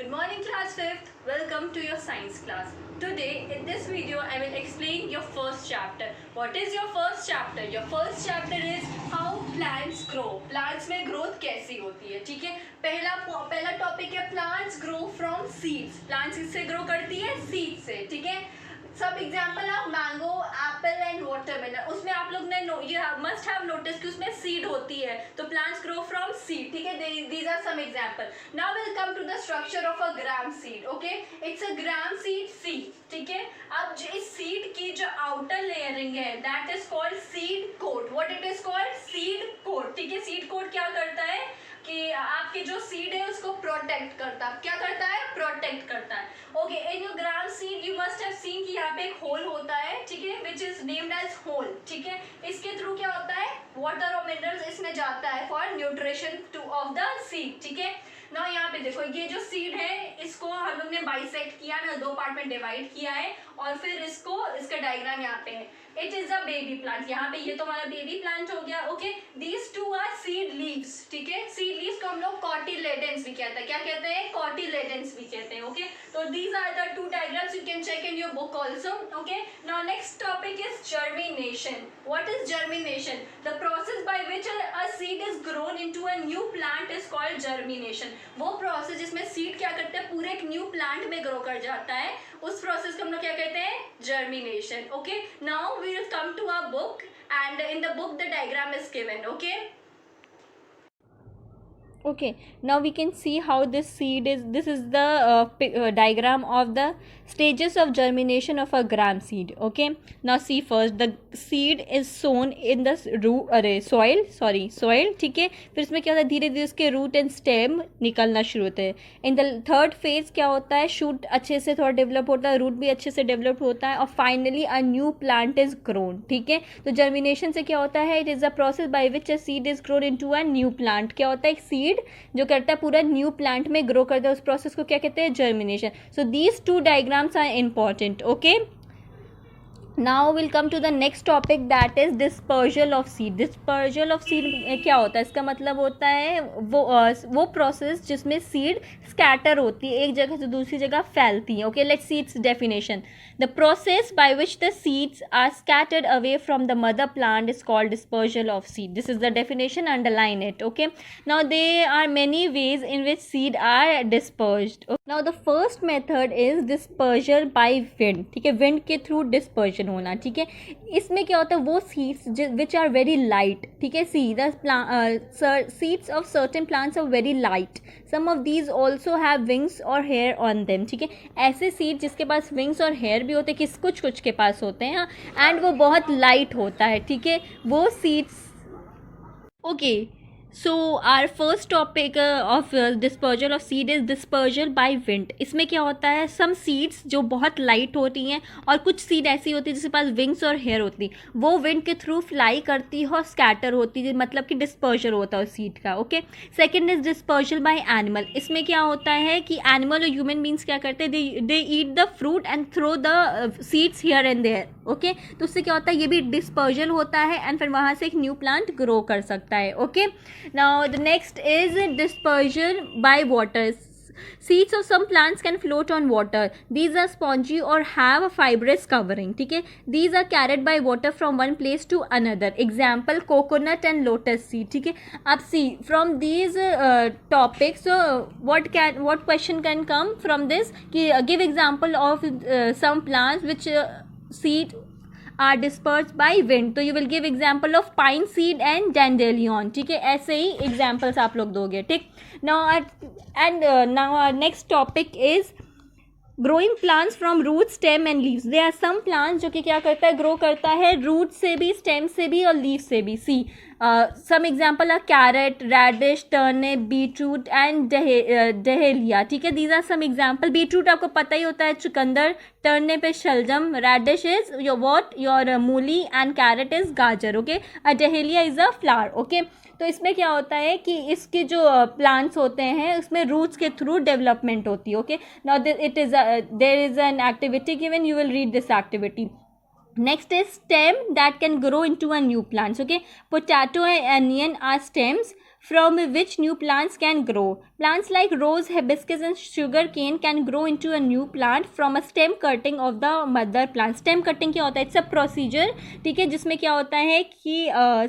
Good morning class 5th. Welcome to your science class. Today in this video I will explain your first chapter. What is your first chapter? Your first chapter is how plants grow. Plants में growth कैसी होती है, ठीक है. पहला topic है plants grow from seeds. Plants किससे grow करती है? Seeds से, ठीक है. सब example of mango, Apple and watermelon. उसमें आप लोग ने मस्ट हैव नोटिस कि उसमें सीड होती है, तो प्लांट्स ग्रो फ्रॉम सीड, ठीक है. These are some example. Now will come to the structure of a gram seed. Okay, it's a gram seed, ठीक है. अब इस सीड की जो आउटर लेयरिंग है that is called seed coat. What it is called? Seed coat, ठीक है. Seed coat क्या करता है कि आपके जो सीड है उसको प्रोटेक्ट करता है. क्या करता है? प्रोटेक्ट करता है. Okay, in your gram seed you must have seen कि यहाँ पे एक होल होता है, ठीक है, which is named as hole, ठीक है. इसके थ्रू क्या होता है? वाटर और मिनरल्स इसमें जाता है for nutrition two of the seed, ठीक है. ना यहाँ पे देखो, ये जो सीड है इसको हम लोग ने बाइसेक्ट किया ना, दो पार्ट में डिवाइड किया है और फिर इसका डायग्राम यहाँ पे है. It is a baby plant. यहाँ पे ये तो हमारा बेबी प्लांट हो गया. Okay, these two are seed leaves, ठीक है. सीड लीव्स को हम लोग कॉटिलेडन्स भी कहते हैं. क्या कहते हैं? कॉटिलेडन्स भी कहते हैं. ओके, तो these are the two diagrams. You can check in your book also. Okay, now next topic is germination. What is germination? The process by which a seed is grown into a new plant is called germination. वो process जिसमें seed क्या करते हैं, पूरे एक new plant में grow कर जाता है, उस प्रोसेस को हम लोग क्या कहते हैं? Germination. Okay, now we will come to our book and in the book the diagram is given. Okay, now we can see how this is the diagram of the stages of germination of a gram seed. Okay, now see, first the seed is sown in the soil, ठीक है. फिर इसमें क्या होता है, धीरे धीरे उसके रूट एंड स्टेम निकलना शुरू होते हैं. इन द थर्ड फेज क्या होता है, शूट अच्छे से थोड़ा डेवलप होता है, रूट भी अच्छे से डेवलप होता है और finally a new plant is grown, ठीक है. तो जर्मिनेशन से क्या होता है, it is a process by which a seed is grown into a new plant. क्या होता है, एक सीड जो करता है पूरा न्यू प्लांट में ग्रो करता है, उस प्रोसेस को क्या कहते हैं? Germination. So these two diagrams are important. Okay, now will come to the next topic that is dispersal of seed. Dispersal of seed क्या होता है? इसका मतलब होता है वो प्रोसेस जिसमें सीड स्कैटर होती है, एक जगह से दूसरी जगह फैलती है. Okay, let's see its definition. The process by which the seeds are scattered away from the mother plant is called dispersal of seed. This is the definition, underline it. Okay, now there are many ways in which seed are dispersed. Now the first method is dispersal by wind, ठीक है. Wind के through dispersion होना, ठीक है. इसमें क्या होता है, वो seeds which are very light, ठीक है. See the seeds of certain plants are very light. Some of these also have wings और हेयर ऑन देम, ठीक है. ऐसे सीड जिसके पास विंग्स और हेयर भी होते हैं, कुछ के पास होते हैं, एंड वो बहुत लाइट होता है, ठीक है, वो seeds. Okay, so our first topic of dispersal of seed is dispersal by wind. इसमें क्या होता है, सम सीड्स जो बहुत लाइट होती हैं और कुछ सीड ऐसी होती है जिसके पास विंग्स और हेयर होती, वो विंड के थ्रू फ्लाई करती है और स्कैटर होती है, मतलब कि डिस्पर्जल होता है उस सीड का. Okay, second is dispersal by animal. इसमें क्या होता है कि एनिमल और ह्यूमन बींग्स क्या करते हैं, they eat the fruit and throw the seeds here and there. Okay, तो उससे क्या होता है, ये भी डिस्पर्जल होता है एंड फिर वहाँ से एक न्यू प्लांट ग्रो कर सकता है. Okay, now the next is dispersion by water. Seeds of some plants can float on water. These are spongy or have a fibrous covering, ठीक है. These are carried by water from one place to another. Example, coconut and lotus seed, ठीक है. अब see from these topics, what question can come from this कि give example of some plants which seed are dispersed by wind. तो you will give example of pine seed and dandelion, ठीक है. ऐसे ही examples आप लोग दोगे, ठीक. now our next topic is growing plants from root, stem and leaves. They are some plants जो कि क्या करता है, ग्रो करता है रूट से भी, स्टेम से भी और लीव से भी. See some example are carrot, radish, turnip, beetroot and dahlia, ठीक है. These are some example. Beetroot आपको पता ही होता है, चुकंदर. Turnip is shalgam. Radish is your mooli and carrot is gajar. Okay, dahlia is a flower. Okay, तो इसमें क्या होता है कि इसके जो प्लांट्स होते हैं उसमें रूट्स के थ्रू डेवलपमेंट होती है. Okay, now it is there is an activity given, you will read this activity. Next is stem that can grow into a new plant. Okay, potato and onion are stems. from which new plants can grow. Plants like rose, hibiscus and sugar cane can grow into a new plant from a stem cutting of the mother plant. Stem cutting क्या होता है? It's a procedure, ठीक है, जिसमें क्या होता है कि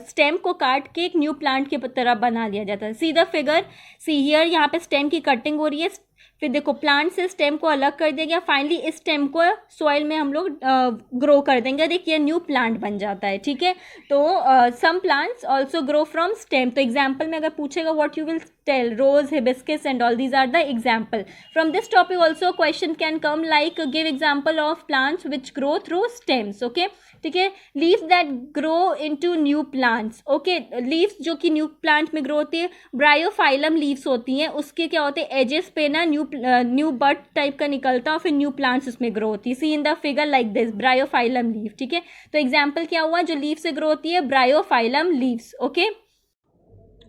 स्टेम को काट के एक न्यू प्लांट की तरह बना लिया जाता है. See the figure, see here, यहाँ पे स्टेम की कटिंग हो रही है. फिर देखो प्लांट से स्टेम को अलग कर दिया गया. फाइनली इस स्टेम को सॉइल में हम लोग ग्रो कर देंगे. देखिए न्यू प्लांट बन जाता है, ठीक है. तो some plants also grow from stem. तो एग्जाम्पल में अगर पूछेगा what you will tell, rose, hibiscus and all these are the example. From this topic also question can come like give example of plants which grow through stems. Okay, ठीक है. Leaves that grow into new plants. Okay, leaves जो कि new plant में grow होती है, Bryophyllum leaves होती हैं. उसके क्या होते हैं, एजेस पे ना न्यू बड टाइप का निकलता है और फिर न्यू प्लांट्स उसमें ग्रो होती है. See in the figure like this, bryophyllum leaf, ठीक है. तो एग्जाम्पल क्या हुआ, जो लीव से ग्रो होती है, Bryophyllum leaves. Okay,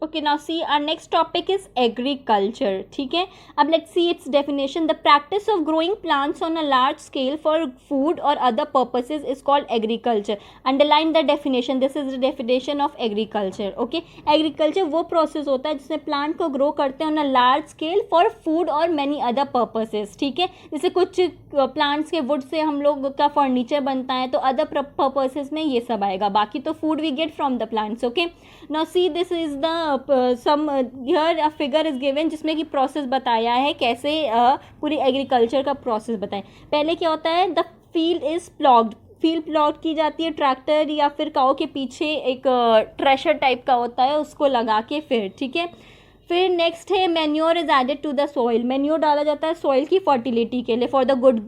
okay, now see our next topic is agriculture. ठीक है. अब let's see its definition. The practice of growing plants on a large scale for food or other purposes is called agriculture. Underline the definition. This is the definition of agriculture. Okay, agriculture वो process होता है जिसमें plant को grow करते हैं on a large scale for food or many other purposes. ठीक है. जैसे कुछ plants के wood से हम लोग का furniture बनता है, तो other purposes में ये सब आएगा. बाकी तो food we get from the plants. Okay, now see this is the here a figure is given जिसमें कि प्रोसेस बताया है, कैसे पूरी एग्रीकल्चर का प्रोसेस बताएं. पहले क्या होता है, the field is ploughed. Field plough की जाती है ट्रैक्टर या फिर काऊ के पीछे एक ट्रेशर टाइप का होता है, उसको लगा के फिर, ठीक है. फिर नेक्स्ट है manure is added to the soil. Manure डाला जाता है सॉइल की फर्टिलिटी के लिए, for the good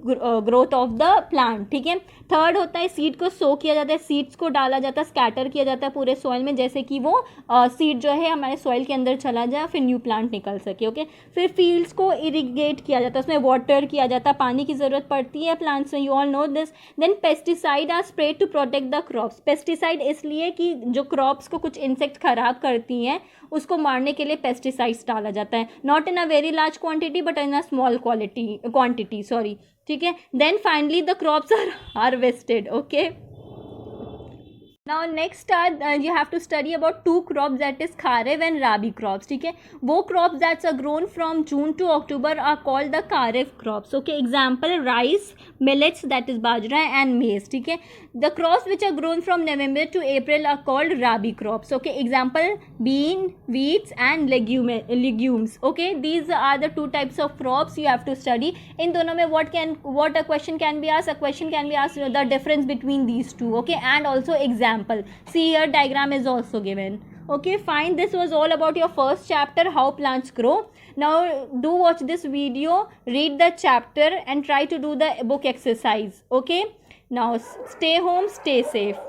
growth of the plant, ठीक है. थर्ड होता है सीड को सो किया जाता है. सीड्स को डाला जाता है, स्कैटर किया जाता है पूरे सॉइल में, जैसे कि वो सीड जो है हमारे सॉइल के अंदर चला जाए, फिर न्यू प्लांट निकल सके. ओके, फिर फील्ड्स को इरिगेट किया जाता है, उसमें वाटर किया जाता है, पानी की ज़रूरत पड़ती है प्लांट्स में, you all know this. Then pesticide are spray to protect the crops. Pesticide इसलिए कि जो क्रॉप्स को कुछ इंसेक्ट खराब करती हैं उसको मारने के लिए पेस्टिसाइड्स डाला जाता है. Not in a very large quantity but in a small quantity, sorry, ठीक है. Then finally the crops are harvested. Okay, now next you have to study about two crops, that is kharif and rabi crops. ठीक है. वो crops that are grown from June to October are called the kharif crops. Okay, example rice, millets that is bajra and maize. ठीक है. The crops which are grown from November to April are called rabi crops. Okay, example bean, wheats and legumes. Okay, these are the two types of crops you have to study. इन दोनों में what a question can be asked, a question can be asked the difference between these two. Okay, and also example. See here diagram is also given. Okay, fine. This was all about your first chapter, how plants grow. Now do watch this video, read the chapter and try to do the book exercise. Okay, now stay home, stay safe.